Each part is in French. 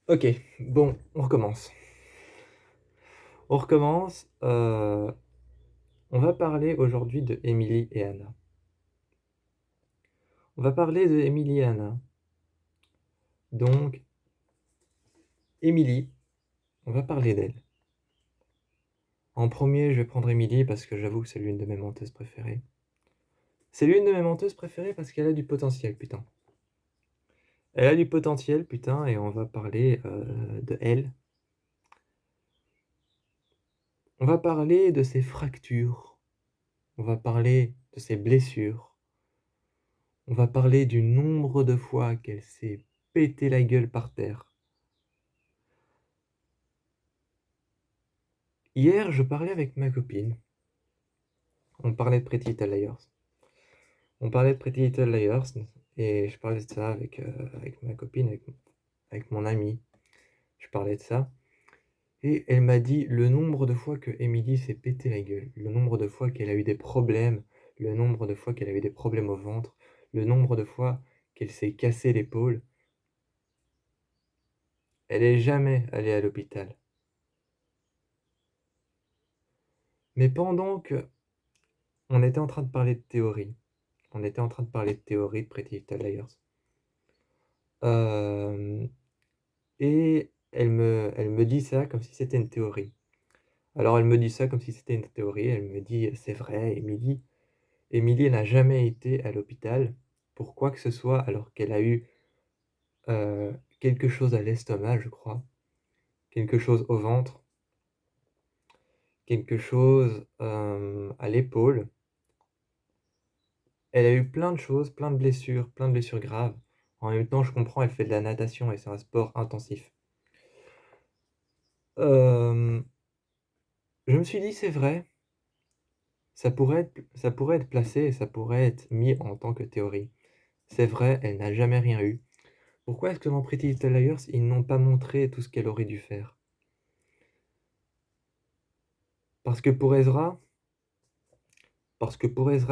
OK, bon, on recommence. On recommence, on va parler aujourd'hui de Émilie et Anna. On va parler de Émilie et Anna. Donc Émilie, on va parler d'elle. En premier, je vais prendre Émilie parce que j'avoue que c'est l'une de mes menteuses préférées. C'est l'une de mes menteuses préférées parce qu'elle a du potentiel, putain. Elle a du potentiel, putain, et on va parler, de elle. On va parler de ses fractures, on va parler de ses blessures, on va parler du nombre de fois qu'elle s'est pété la gueule par terre. Hier, je parlais avec ma copine. On parlait de Pretty Little Liars. On parlait de Pretty Little Liars et je parlais de ça avec ma copine, avec mon ami. Je parlais de ça et elle m'a dit le nombre de fois que Emily s'est pété la gueule, le nombre de fois qu'elle a eu des problèmes, le nombre de fois qu'elle a eu des problèmes au ventre, le nombre de fois qu'elle s'est cassé l'épaule. Elle est jamais allée à l'hôpital. Mais pendant que on était en train de parler de théorie, on était en train de parler de théorie de Pretty Little Liars. Et elle me dit ça comme si c'était une théorie. Alors elle me dit ça comme si c'était une théorie, elle me dit: «C'est vrai, Émilie n'a jamais été à l'hôpital pour quoi que ce soit alors qu'elle a eu, quelque chose à l'estomac, je crois, quelque chose au ventre, quelque chose, à l'épaule». Elle a eu plein de choses, plein de blessures graves. En même temps, je comprends, elle fait de la natation et c'est un sport intensif. Hem, je me suis dit: «C'est vrai». Ça pourrait être placé et ça pourrait être mis en tant que théorie. C'est vrai, elle n'a jamais rien eu. Pourquoi est-ce que dans Pretty Little Liars, ils n'ont pas montré tout ce qu'elle aurait dû faire? Parce que pour Ezra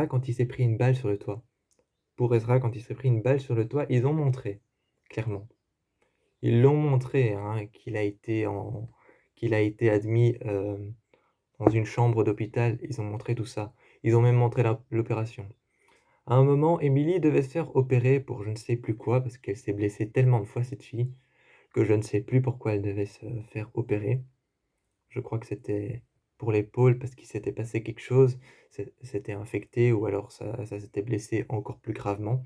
quand il s'est pris une balle sur le toit, quand il s'est pris une balle sur le toit, ils ont montré, clairement. Ils l'ont montré, hein, qu'il a été admis, dans une chambre d'hôpital. Ils ont montré tout ça. Ils ont même montré l'opération. À un moment, Emily devait se faire opérer pour je ne sais plus quoi, parce qu'elle s'est blessée tellement de fois cette fille, que je ne sais plus pourquoi elle devait se faire opérer. Je crois que c'était pour l'épaule parce qu'il s'était passé quelque chose, c'était infecté ou alors ça s'était blessé encore plus gravement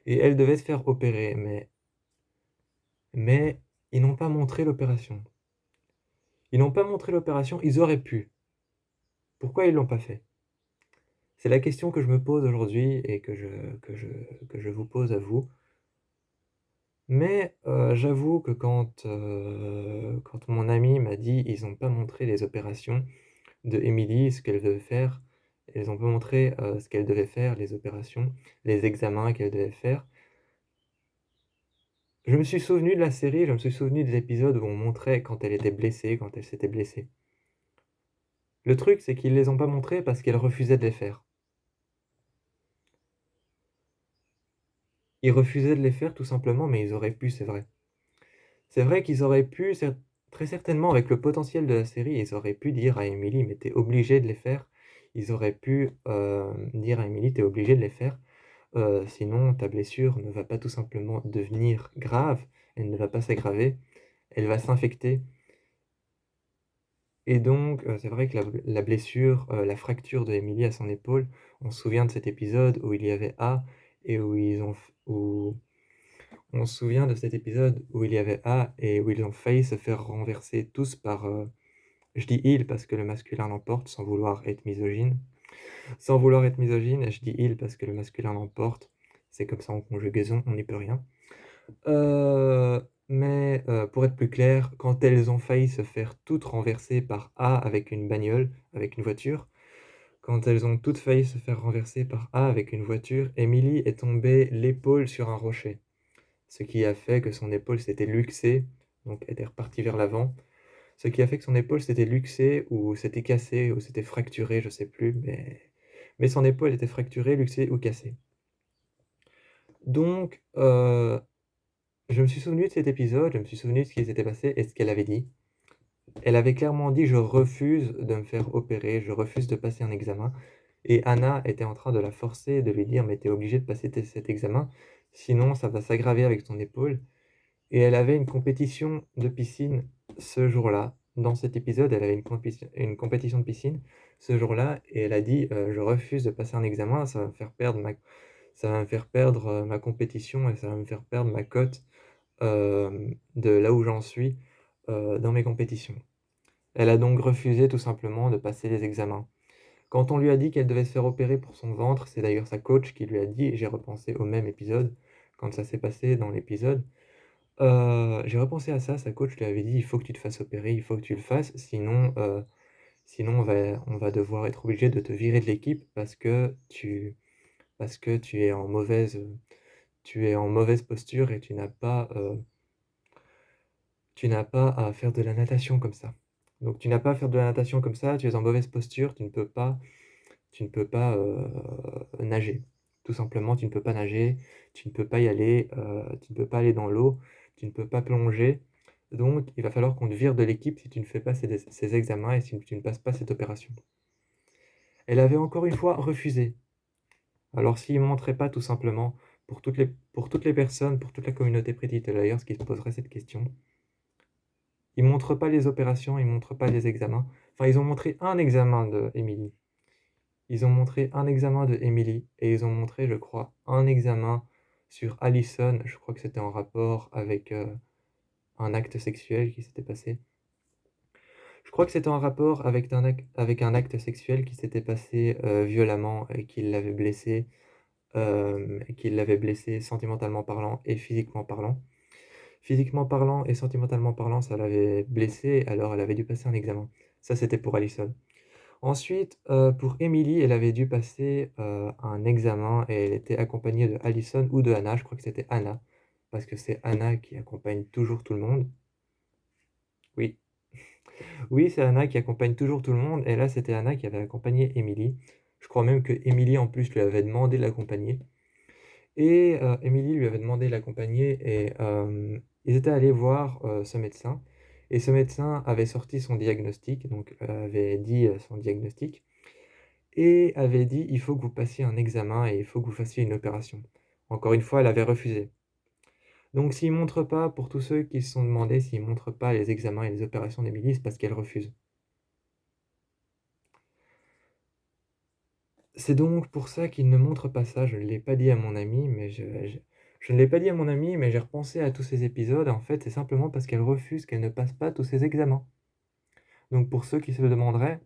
et elle devait se faire opérer mais ils n'ont pas montré l'opération. Ils n'ont pas montré l'opération, ils auraient pu. Pourquoi ils l'ont pas fait? C'est la question que je me pose aujourd'hui et que je vous pose à vous. Mais j'avoue que quand mon ami m'a dit: «Ils ont pas montré les opérations de Emily, ce qu'elle devait faire, ils ont pas montré, ce qu'elle devait faire, les opérations, les examens qu'elle devait faire». Je me suis souvenu de la série, je me suis souvenu des épisodes où on montrait quand elle était blessée, quand elle s'était blessée. Le truc, c'est qu'ils les ont pas montrés parce qu'elle refusait de les faire. Ils refusaient de les faire tout simplement, mais ils auraient pu, c'est vrai. C'est vrai qu'ils auraient pu, très certainement avec le potentiel de la série, ils auraient pu dire à Emily: «Mais tu es obligée de les faire». Ils auraient pu, dire à Emily: «Tu es obligée de les faire, sinon ta blessure ne va pas tout simplement devenir grave, elle ne va pas s'aggraver, elle va s'infecter». Et donc, c'est vrai que la blessure, la fracture de Emily à son épaule, on se souvient de cet épisode où il y avait A et où ils ont f où on se souvient de cet épisode où il y avait A et où ils ont failli se faire renverser tous par, je dis «ils» parce que le masculin l'emporte sans vouloir être misogyne. Sans vouloir être misogyne, je dis «ils» parce que le masculin l'emporte. C'est comme ça en conjugaison, on n'y peut rien. Pour être plus clair, quand elles ont failli se faire toutes renverser par A avec une bagnole, avec une voiture, quand elles ont toutes failli se faire renverser par A avec une voiture, Emily est tombée l'épaule sur un rocher. Ce qui a fait que son épaule s'était luxée, donc elle est repartie vers l'avant. Ce qui a fait que son épaule s'était luxée ou s'était cassée ou s'était fracturée, je sais plus, mais son épaule était fracturée, luxée ou cassée. Donc, Je me suis souvenu de cet épisode, je me suis souvenu de ce qui s'était passé et ce qu'elle avait dit. Elle avait clairement dit: «Je refuse de me faire opérer, je refuse de passer un examen», et Anna était en train de la forcer, de lui dire: «Mais tu es obligée de passer cet examen, sinon ça va s'aggraver avec ton épaule», et elle avait une compétition de piscine ce jour-là. Dans cet épisode, elle avait une compétition de piscine ce jour-là et elle a dit: «Je refuse de passer un examen, ça va me faire perdre ma compétition et ça va me faire perdre ma cote, de là où j'en suis, dans mes compétitions». Elle a donc refusé tout simplement de passer les examens. Quand on lui a dit qu'elle devait se faire opérer pour son ventre, c'est d'ailleurs sa coach qui lui a dit, et j'ai repensé au même épisode, quand ça s'est passé dans l'épisode, j'ai repensé à ça, sa coach lui avait dit: «Il faut que tu te fasses opérer, il faut que tu le fasses, sinon on va devoir être obligé de te virer de l'équipe parce que tu es en mauvaise posture et tu n'as pas à faire de la natation comme ça. Donc tu n'as pas à faire de la natation comme ça, tu es en mauvaise posture, tu ne peux pas nager. Tout simplement, tu ne peux pas nager, tu ne peux pas y aller, tu ne peux pas aller dans l'eau, tu ne peux pas plonger. Donc il va falloir qu'on te vire de l'équipe si tu ne fais pas ces examens et si tu ne passes pas cette opération». Elle avait encore une fois refusé. Alors s'il ne montrait pas tout simplement, pour toutes les personnes, pour toute la communauté Pretty Little Liars qui se poserait cette question, ils montrent pas les opérations, ils montrent pas les examens. Enfin, ils ont montré un examen de Emily. Ils ont montré un examen de Emily et ils ont montré, je crois, un examen sur Allison. Je crois que c'était en rapport avec un acte sexuel qui s'était passé. Je crois que c'était en rapport avec un acte sexuel qui s'était passé violemment et qui l'avait blessé sentimentalement parlant et physiquement parlant. Physiquement parlant et sentimentalement parlant, ça l'avait blessée, alors elle avait dû passer un examen. Ça, c'était pour Allison. Ensuite, pour Emily, elle avait dû passer, un examen et elle était accompagnée de Allison ou de Anna. Je crois que c'était Anna, parce que c'est Anna qui accompagne toujours tout le monde. Oui, oui, c'est Anna qui accompagne toujours tout le monde et là, c'était Anna qui avait accompagné Emily. Je crois même que Emily, en plus, lui avait demandé de l'accompagner et Emily lui avait demandé de l'accompagner et ils étaient allés voir, ce médecin et ce médecin avait sorti son diagnostic, donc avait dit, son diagnostic et avait dit: «Il faut que vous passiez un examen et il faut que vous fassiez une opération». Encore une fois, elle avait refusé. Donc s'ils montrent pas, pour tous ceux qui se sont demandé s'ils montrent pas les examens et les opérations d'Emily, c'est parce qu'elle refuse. C'est donc pour ça qu'ils ne montrent pas ça. Je ne l'ai pas dit à mon ami, mais je ne l'ai pas dit à mon ami, mais j'ai repensé à tous ces épisodes. En fait, c'est simplement parce qu'elle refuse, qu'elle ne passe pas tous ces examens. Donc pour ceux qui se le demanderaient,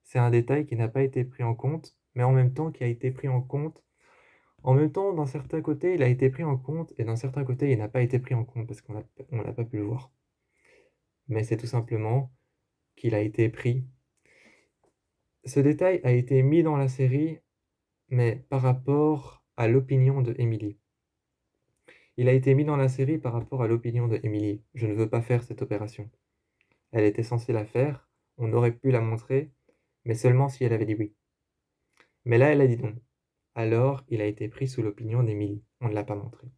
c'est un détail qui n'a pas été pris en compte, mais en même temps qui a été pris en compte. En même temps, d'un certain côté, il a été pris en compte et d'un certain côté, il n'a pas été pris en compte parce qu'on n'a pas pu le voir. Mais c'est tout simplement qu'il a été pris. Ce détail a été mis dans la série, mais par rapport à l'opinion de Emily. Il a été mis dans la série par rapport à l'opinion de Emily. Je ne veux pas faire cette opération. Elle était censée la faire, on aurait pu la montrer, mais seulement si elle avait dit oui. Mais là, elle a dit non. Alors, il a été pris sous l'opinion d'Emily. On ne l'a pas montré.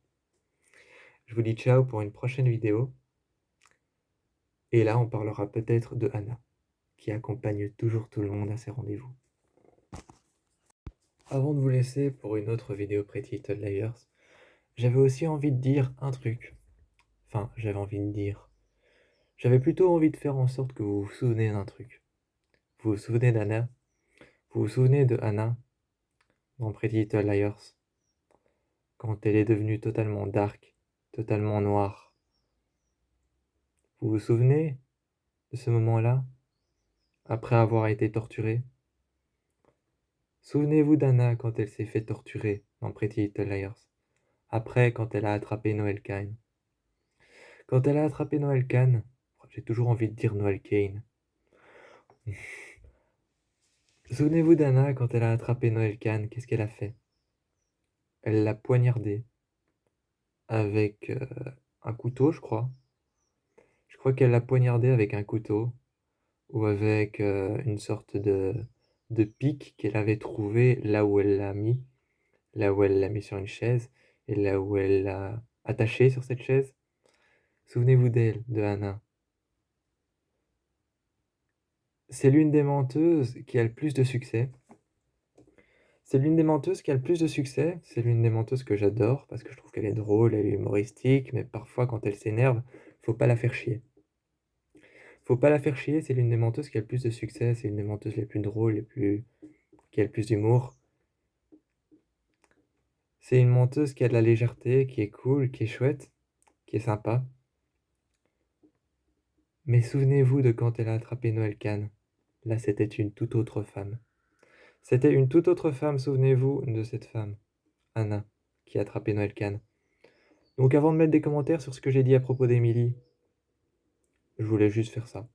Je vous dis ciao pour une prochaine vidéo. Et là, on parlera peut-être de Anna, qui accompagne toujours tout le monde à ses rendez-vous. Avant de vous laisser pour une autre vidéo Pretty Little Liars, j'avais aussi envie de dire un truc. Enfin, j'avais plutôt envie de faire en sorte que vous vous souvenez d'un truc. Vous vous souvenez d'Anna? Vous vous souvenez de Anna dans Pretty Little Liars? Quand elle est devenue totalement dark, totalement noire. Vous vous souvenez de ce moment-là? Après avoir été torturée? Souvenez-vous d'Anna quand elle s'est fait torturer dans Pretty Little Liars. Après, quand elle a attrapé Noël Kane. Quand elle a attrapé Noël Kane, j'ai toujours envie de dire Noël Kane. Souvenez-vous d'Anna quand elle a attrapé Noël Kane, qu'est-ce qu'elle a fait? Elle l'a poignardé avec un couteau, je crois. Je crois qu'elle l'a poignardé avec un couteau ou avec une sorte de pic qu'elle avait trouvé là où elle l'a mis sur une chaise et là où elle l'a attachée sur cette chaise. Souvenez-vous d'elle, de Anna. C'est l'une des menteuses qui a le plus de succès. C'est l'une des menteuses qui a le plus de succès. C'est l'une des menteuses que j'adore parce que je trouve qu'elle est drôle, elle est humoristique, mais parfois quand elle s'énerve, faut pas la faire chier. Faut pas la faire chier, c'est l'une des menteuses qui a le plus de succès, c'est une des menteuses les plus drôles, qui a le plus d'humour. C'est une menteuse qui a de la légèreté, qui est cool, qui est chouette, qui est sympa. Mais souvenez-vous de quand elle a attrapé Noël Cannes. Là, c'était une toute autre femme. C'était une toute autre femme, souvenez-vous de cette femme, Anna, qui a attrapé Noël Cannes. Donc avant de mettre des commentaires sur ce que j'ai dit à propos d'Émilie, je voulais juste faire ça.